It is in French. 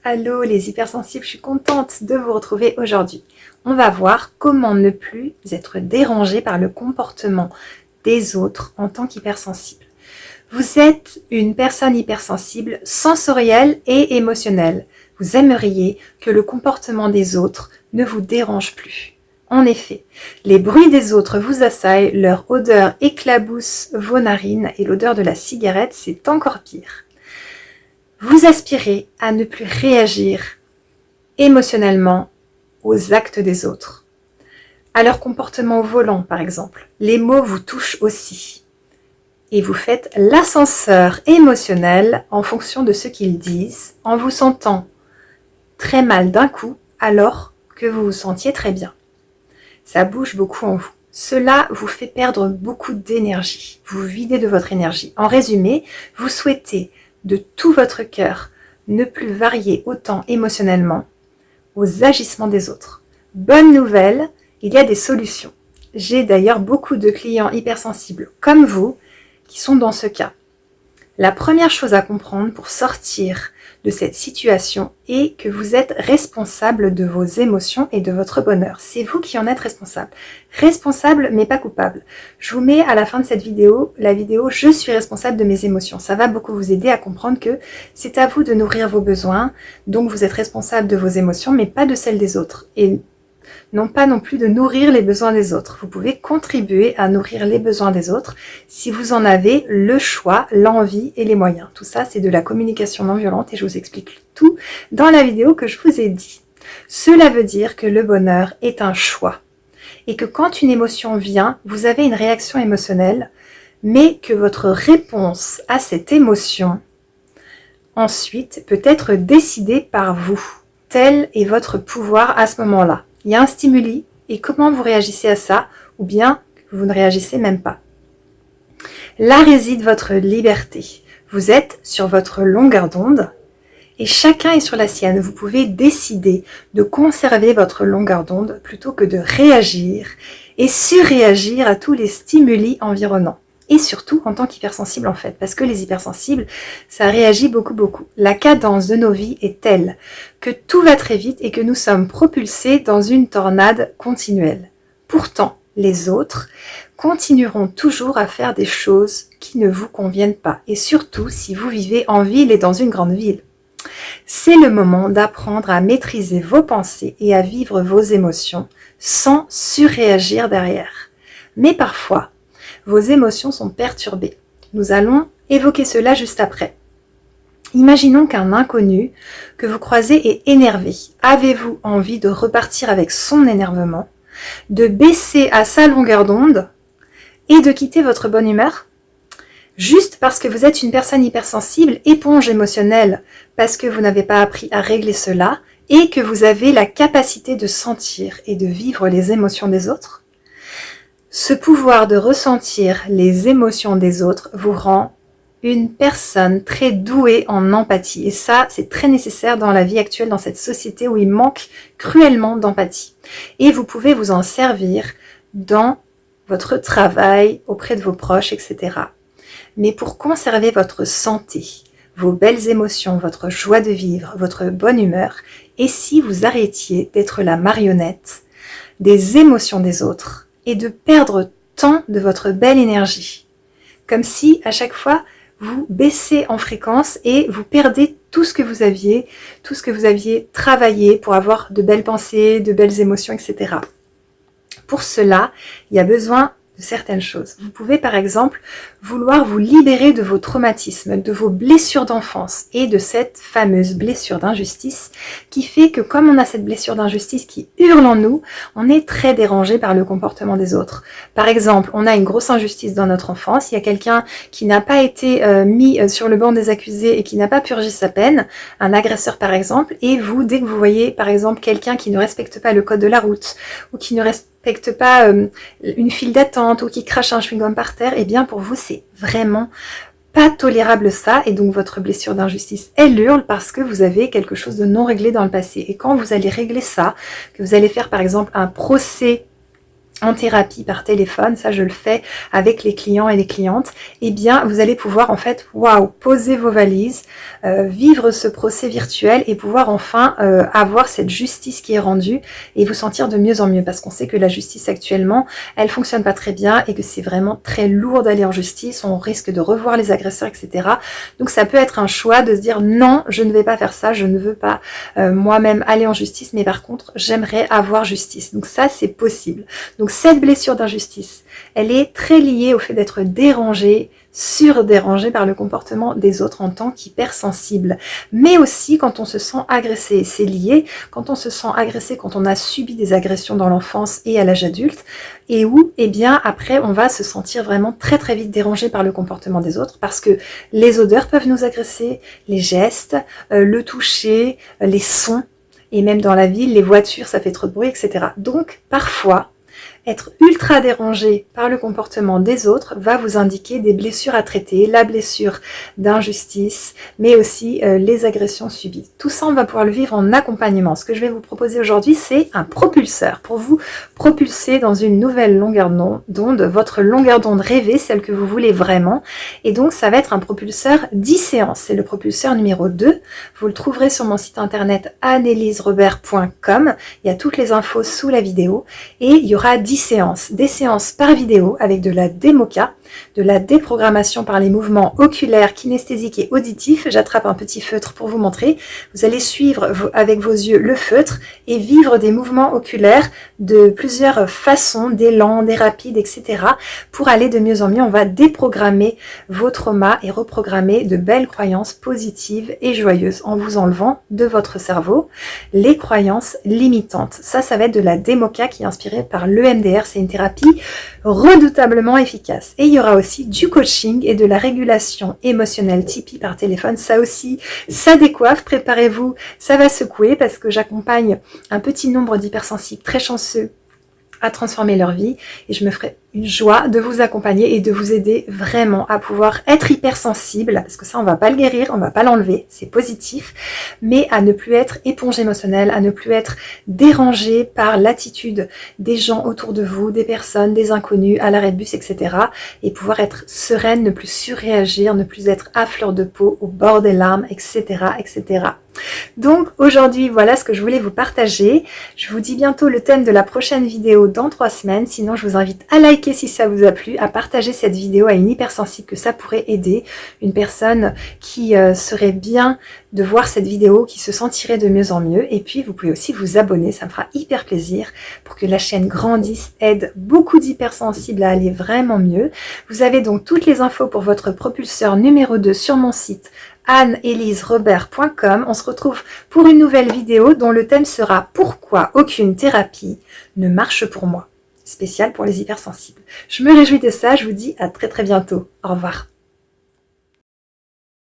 Allô les hypersensibles, je suis contente de vous retrouver aujourd'hui. On va voir comment ne plus être dérangé par le comportement des autres en tant qu'hypersensible. Vous êtes une personne hypersensible, sensorielle et émotionnelle. Vous aimeriez que le comportement des autres ne vous dérange plus. En effet, les bruits des autres vous assaillent, leur odeur éclabousse vos narines et l'odeur de la cigarette, c'est encore pire. Vous aspirez à ne plus réagir émotionnellement aux actes des autres, à leur comportement au volant par exemple. Les mots vous touchent aussi et vous faites l'ascenseur émotionnel en fonction de ce qu'ils disent, en vous sentant très mal d'un coup alors que vous vous sentiez très bien. Ça bouge beaucoup en vous. Cela vous fait perdre beaucoup d'énergie. Vous vous videz de votre énergie. En résumé, vous souhaitez de tout votre cœur ne plus varier autant émotionnellement aux agissements des autres. Bonne nouvelle, il y a des solutions. J'ai d'ailleurs beaucoup de clients hypersensibles comme vous qui sont dans ce cas. La première chose à comprendre pour sortir de cette situation est que vous êtes responsable de vos émotions et de votre bonheur. C'est vous qui en êtes responsable. Responsable mais pas coupable. Je vous mets à la fin de cette vidéo, la vidéo « Je suis responsable de mes émotions ». Ça va beaucoup vous aider à comprendre que c'est à vous de nourrir vos besoins. Donc vous êtes responsable de vos émotions mais pas de celles des autres. Et non pas non plus de nourrir les besoins des autres. Vous pouvez contribuer à nourrir les besoins des autres si vous en avez le choix, l'envie et les moyens. Tout ça, c'est de la communication non violente et je vous explique tout dans la vidéo que je vous ai dit. Cela veut dire que le bonheur est un choix et que quand une émotion vient, vous avez une réaction émotionnelle, mais que votre réponse à cette émotion, ensuite, peut être décidée par vous. Tel est votre pouvoir à ce moment-là. Il y a un stimuli et comment vous réagissez à ça ou bien vous ne réagissez même pas. Là réside votre liberté. Vous êtes sur votre longueur d'onde et chacun est sur la sienne. Vous pouvez décider de conserver votre longueur d'onde plutôt que de réagir et surréagir à tous les stimuli environnants. Et surtout en tant qu'hypersensible en fait, parce que les hypersensibles, ça réagit beaucoup. La cadence de nos vies est telle que tout va très vite et que nous sommes propulsés dans une tornade continuelle. Pourtant, les autres continueront toujours à faire des choses qui ne vous conviennent pas, et surtout si vous vivez en ville et dans une grande ville. C'est le moment d'apprendre à maîtriser vos pensées et à vivre vos émotions sans surréagir derrière. Mais parfois, vos émotions sont perturbées. Nous allons évoquer cela juste après. Imaginons qu'un inconnu que vous croisez est énervé. Avez-vous envie de repartir avec son énervement, de baisser à sa longueur d'onde et de quitter votre bonne humeur? Juste parce que vous êtes une personne hypersensible, éponge émotionnelle, parce que vous n'avez pas appris à régler cela et que vous avez la capacité de sentir et de vivre les émotions des autres? Ce pouvoir de ressentir les émotions des autres vous rend une personne très douée en empathie. Et ça, c'est très nécessaire dans la vie actuelle, dans cette société où il manque cruellement d'empathie. Et vous pouvez vous en servir dans votre travail, auprès de vos proches, etc. Mais pour conserver votre santé, vos belles émotions, votre joie de vivre, votre bonne humeur, et si vous arrêtiez d'être la marionnette des émotions des autres, et de perdre tant de votre belle énergie. Comme si, à chaque fois, vous baissez en fréquence et vous perdez tout ce que vous aviez travaillé pour avoir de belles pensées, de belles émotions, etc. Pour cela, il y a besoin de certaines choses. Vous pouvez par exemple vouloir vous libérer de vos traumatismes, de vos blessures d'enfance et de cette fameuse blessure d'injustice qui fait que comme on a cette blessure d'injustice qui hurle en nous, on est très dérangé par le comportement des autres. Par exemple, on a une grosse injustice dans notre enfance, il y a quelqu'un qui n'a pas été mis sur le banc des accusés et qui n'a pas purgé sa peine, un agresseur par exemple, et vous, dès que vous voyez par exemple quelqu'un qui ne respecte pas le code de la route ou qui ne respecte pas une file d'attente ou qui crache un chewing-gum par terre, et bien pour vous c'est vraiment pas tolérable ça, et donc votre blessure d'injustice elle hurle parce que vous avez quelque chose de non réglé dans le passé. Et quand vous allez régler ça, que vous allez faire par exemple un procès en thérapie par téléphone, ça je le fais avec les clients et les clientes, eh bien vous allez pouvoir en fait, poser vos valises, vivre ce procès virtuel et pouvoir enfin avoir cette justice qui est rendue et vous sentir de mieux en mieux, parce qu'on sait que la justice actuellement, elle fonctionne pas très bien et que c'est vraiment très lourd d'aller en justice, on risque de revoir les agresseurs, etc. Donc ça peut être un choix de se dire non, je ne vais pas faire ça, je ne veux pas moi-même aller en justice, mais par contre j'aimerais avoir justice. Donc ça c'est possible. Donc cette blessure d'injustice, elle est très liée au fait d'être dérangé, surdérangé par le comportement des autres en tant qu'hypersensible. Mais aussi quand on se sent agressé, c'est lié, quand on se sent agressé, quand on a subi des agressions dans l'enfance et à l'âge adulte, et où, eh bien, après, on va se sentir vraiment très très vite dérangé par le comportement des autres, parce que les odeurs peuvent nous agresser, les gestes, le toucher, les sons, et même dans la ville, les voitures, ça fait trop de bruit, etc. Donc, parfois, être ultra dérangé par le comportement des autres va vous indiquer des blessures à traiter, la blessure d'injustice, mais aussi les agressions subies. Tout ça, on va pouvoir le vivre en accompagnement. Ce que je vais vous proposer aujourd'hui, c'est un propulseur pour vous propulser dans une nouvelle longueur d'onde, votre longueur d'onde rêvée, celle que vous voulez vraiment. Et donc, ça va être un propulseur 10 séances. C'est le propulseur numéro 2. Vous le trouverez sur mon site internet anneliserobert.com. Il y a toutes les infos sous la vidéo. Et il y aura 10 séances, des séances par vidéo avec de la démoca, de la déprogrammation par les mouvements oculaires, kinesthésiques et auditifs. J'attrape un petit feutre pour vous montrer. Vous allez suivre avec vos yeux le feutre et vivre des mouvements oculaires de plusieurs façons, des lents, des rapides, etc. Pour aller de mieux en mieux, on va déprogrammer vos traumas et reprogrammer de belles croyances positives et joyeuses en vous enlevant de votre cerveau les croyances limitantes. Ça va être de la démoca qui est inspirée par l'EMDR. C'est une thérapie redoutablement efficace. Et il y aura aussi du coaching et de la régulation émotionnelle Tipeee par téléphone. Ça aussi, ça décoiffe. Préparez-vous, ça va secouer parce que j'accompagne un petit nombre d'hypersensibles très chanceux à transformer leur vie et je me ferai une joie de vous accompagner et de vous aider vraiment à pouvoir être hypersensible, parce que ça on va pas le guérir, on va pas l'enlever, c'est positif, mais à ne plus être éponge émotionnelle, à ne plus être dérangé par l'attitude des gens autour de vous, des personnes, des inconnus, à l'arrêt de bus, etc. et pouvoir être sereine, ne plus surréagir, ne plus être à fleur de peau, au bord des larmes, etc., etc. Donc aujourd'hui, voilà ce que je voulais vous partager. Je vous dis bientôt le thème de la prochaine vidéo dans 3 semaines. Sinon, je vous invite à liker si ça vous a plu, à partager cette vidéo à une hypersensible que ça pourrait aider, une personne qui serait bien de voir cette vidéo, qui se sentirait de mieux en mieux. Et puis, vous pouvez aussi vous abonner, ça me fera hyper plaisir pour que la chaîne grandisse, aide beaucoup d'hypersensibles à aller vraiment mieux. Vous avez donc toutes les infos pour votre propulseur numéro 2 sur mon site anneliserobert.com. On se retrouve pour une nouvelle vidéo dont le thème sera « Pourquoi aucune thérapie ne marche pour moi ?» spécial pour les hypersensibles. Je me réjouis de ça, je vous dis à très très bientôt. Au revoir.